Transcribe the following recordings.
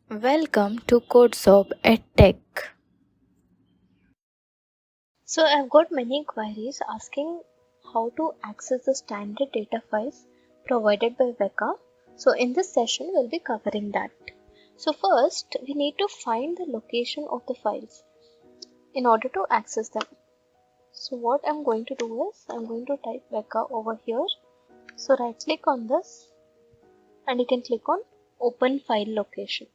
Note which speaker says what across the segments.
Speaker 1: Welcome to CodeSoap EdTech.
Speaker 2: So I've got many queries asking how to access the standard data files provided by Weka. So in this session we'll be covering that. So first we need to find the location of the files in order to access them. So what I'm going to do is I'm going to type Weka over here. So right click on this and you can click on open file location.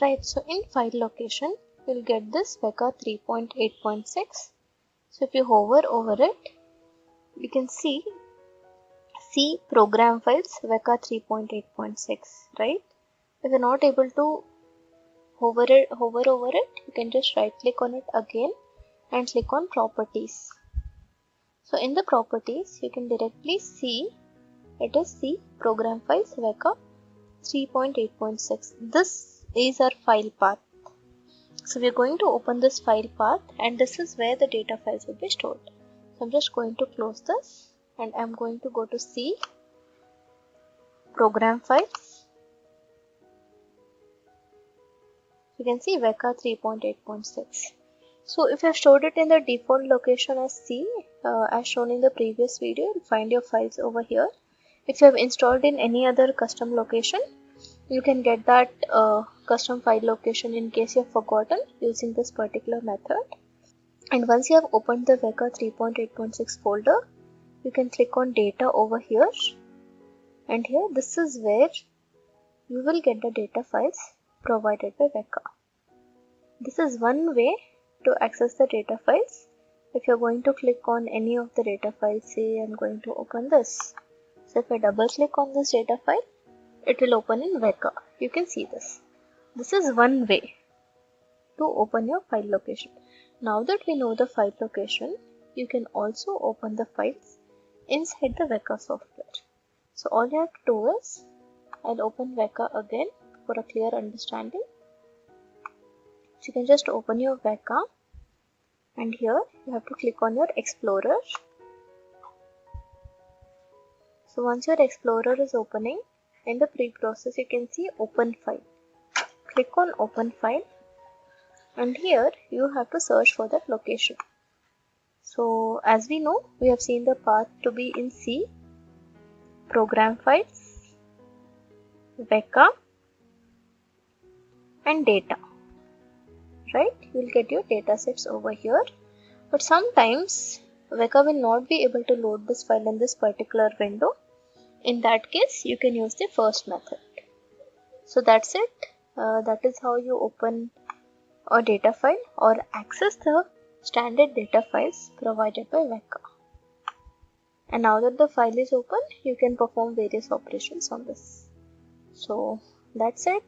Speaker 2: Right, so in file location you'll get this Weka 3.8.6. So if you hover over it, you can see program files Weka 3.8.6, right? If you're not able to hover over it, you can just right click on it again and click on properties. So in the properties, you can directly see it is C program files Weka 3.8.6. This is our file path. So we're going to open this file path and this is where the data files will be stored. So I'm just going to close this and I'm going to go to C program files. You can see Weka 3.8.6. So if you have stored it in the default location as C, as shown in the previous video, you'll find your files over here. If you have installed in any other custom location, you can get that custom file location in case you have forgotten using this particular method. And once you have opened the Weka 3.8.6 folder, you can click on data over here. And here this is where you will get the data files provided by Weka. This is one way to access the data files. If you're going to click on any of the data files, say I'm going to open this. So if I double click on this data file, it will open in Weka. You can see this. This is one way to open your file location. Now that we know the file location, you can also open the files inside the Weka software. So all you have to do is, I'll open Weka again for a clear understanding. So you can just open your Weka and here you have to click on your Explorer. So once your Explorer is opening, in the preprocess you can see open file. Click on open file and here you have to search for that location. So as we know, we have seen the path to be in C, program files, Weka and data. Right, you'll get your datasets over here, but sometimes Weka will not be able to load this file in this particular window. In that case, you can use the first method. So that's it. That is how you open a data file or access the standard data files provided by Weka. And now that the file is open, you can perform various operations on this. So that's it.